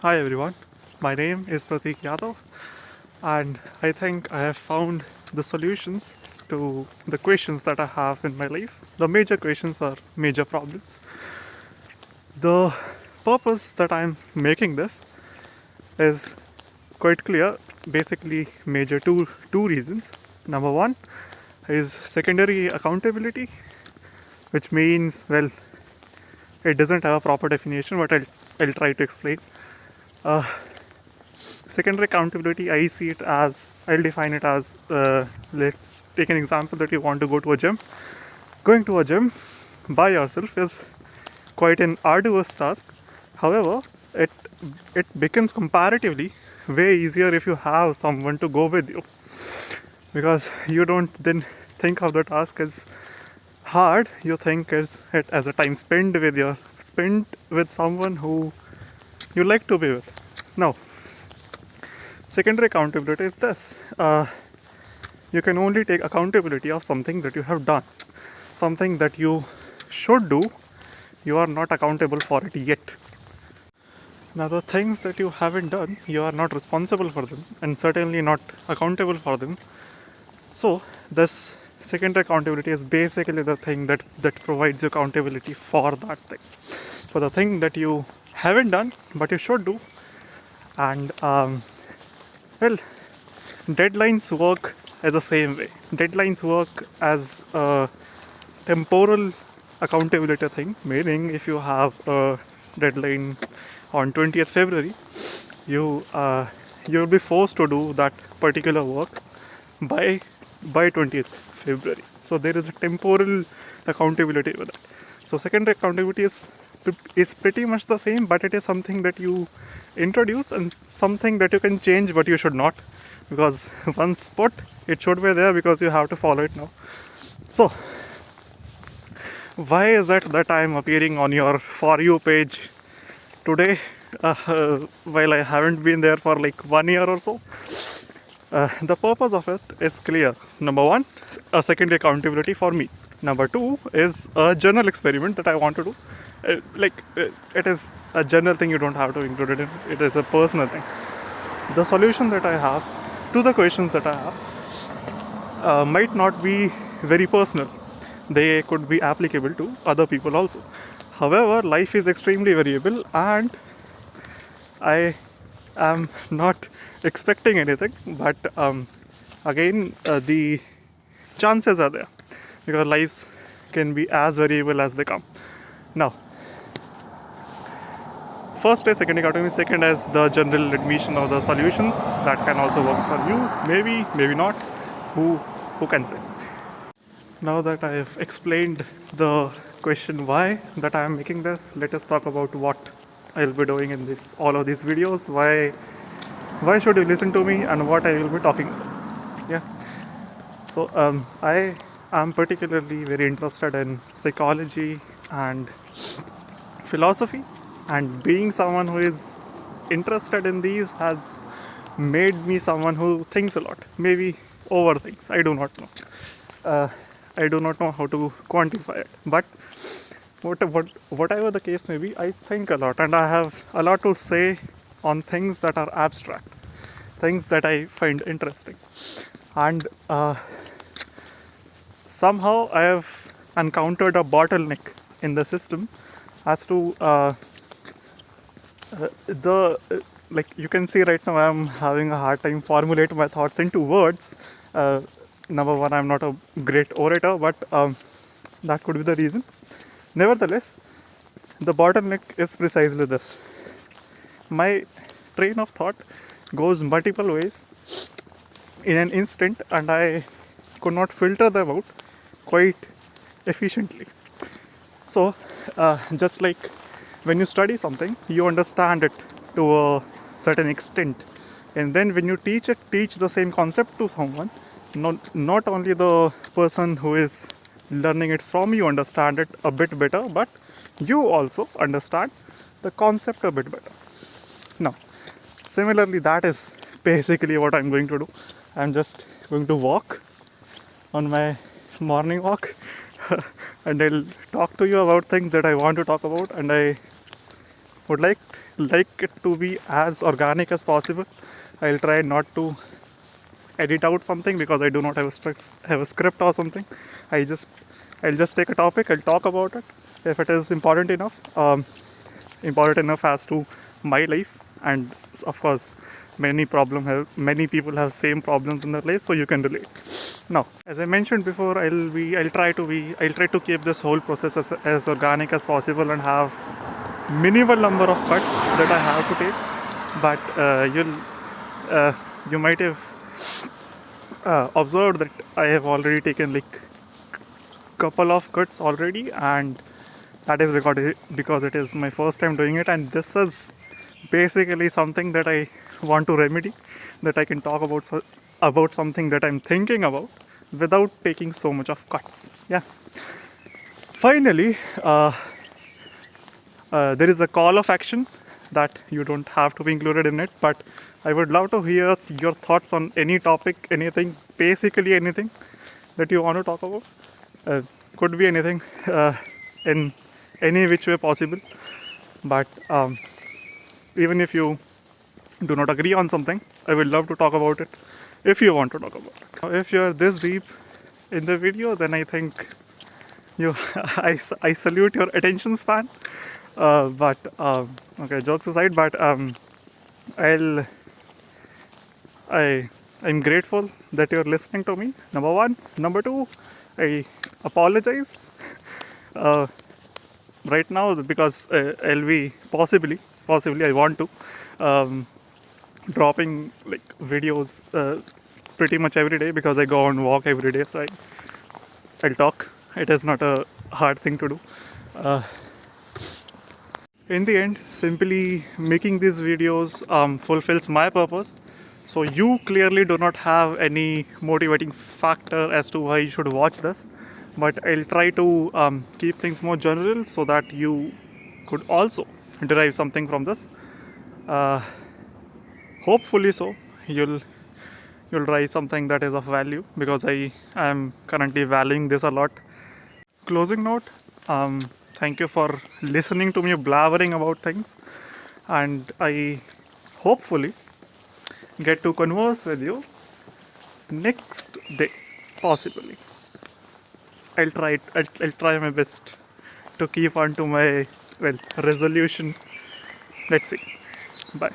Hi everyone, my name is Pratik Yadav, and I think I have found the solutions to the questions that I have in my life. The major questions or major problems. The purpose that I'm making this is quite clear. Basically, major two reasons. Number one is secondary accountability, which means, well, it doesn't have a proper definition, but I'll try to explain. Secondary accountability, I see it as, I'll define it as, let's take an example that you want to go to a gym. Going to a gym by yourself is quite an arduous task. However, it becomes comparatively way easier if you have someone to go with you, because you don't then think of the task as hard. You think as it as a time spent with someone who you like to be with. Now, secondary accountability is this. You can only take accountability of something that you have done, something that you should do. You are not accountable for it yet. Now, the things that you haven't done, you are not responsible for them and certainly not accountable for them. So, this secondary accountability is basically the thing that provides you accountability for that thing, for the thing that you haven't done but you should do. And well, deadlines work as the same way. Deadlines work as a temporal accountability thing, meaning if you have a deadline on 20th February, you will be forced to do that particular work by 20th February. So there is a temporal accountability with it. So secondary accountability is pretty much the same, but it is something that you introduce and something that you can change, but you should not, because once put, it should be there because you have to follow it now. So why is it that I am appearing on your For You page today, while I haven't been there for like 1 year or so? The purpose of it is clear. Number one, a secondary accountability for me. Number two is a journal experiment that I want to do. It is a general thing, you don't have to include it in. It is a personal thing. The solution that I have to the questions that I have might not be very personal. They could be applicable to other people also. However, life is extremely variable, and I am not expecting anything, but again, the chances are there, because lives can be as variable as they come. Now, first is secondary accountability, second is the general admission of the solutions that can also work for you, maybe not, who can say. Now that I have explained the question why that I am making this, let us talk about what I will be doing in all of these videos. Why should you listen to me and what I will be talking about? Yeah. So I am particularly very interested in psychology and philosophy, and being someone who is interested in these has made me someone who thinks a lot, maybe overthinks. I do not know. I do not know how to quantify it, but whatever the case may be, I think a lot, and I have a lot to say on things that are abstract, things that I find interesting, and somehow I have encountered a bottleneck in the system as to like you can see right now I'm having a hard time formulating my thoughts into words. Number one, I'm not a great orator, but that could be the reason. Nevertheless, the bottleneck is precisely this. My train of thought goes multiple ways in an instant, and I could not filter them out quite efficiently. So, just like when you study something, you understand it to a certain extent, and then when you teach the same concept to someone, not only the person who is learning it from you understand it a bit better, but you also understand the concept a bit better. Now, similarly, that is basically what I'm going to do. I'm just going to walk on my morning walk and I'll talk to you about things that I want to talk about, and I would like like it to be as organic as possible. I'll try not to edit out something because I do not have a script or something. I just I'll just take a topic, I'll talk about it if it is important enough as to my life, and of course many people have same problems in their life, so you can relate. Now, as I mentioned before, I'll try to keep this whole process as organic as possible and have minimal number of cuts that I have to take. But you might have observed that I have already taken like couple of cuts already, and that is because it is my first time doing it, and this is basically something that I want to remedy, that I can talk about something that I'm thinking about without taking so much of cuts. Yeah. Finally, there is a call of action that you don't have to be included in it, but I would love to hear your thoughts on any topic, anything, basically anything that you want to talk about. Uh, could be anything in any which way possible, but even if you do not agree on something, I would love to talk about it if you want to talk about it. If you're this deep in the video, then I think you I salute your attention span. But okay, jokes aside, but I'll I I'm grateful that you're listening to me. Number one. Number two, I apologize right now because I'll be possibly I want to um, dropping like videos pretty much every day because I go on walk every day. So I'll talk. It is not a hard thing to do. Uh, in the end, simply making these videos fulfills my purpose. So you clearly do not have any motivating factor as to why you should watch this, but I'll try to keep things more general so that you could also derive something from this. Uh, Hopefully, so you'll derive something that is of value, because I am currently valuing this a lot. Closing note, thank you for listening to me blabbering about things, and I hopefully get to converse with you next day, possibly. I'll try my best to keep on to my resolution. Let's see. Bye.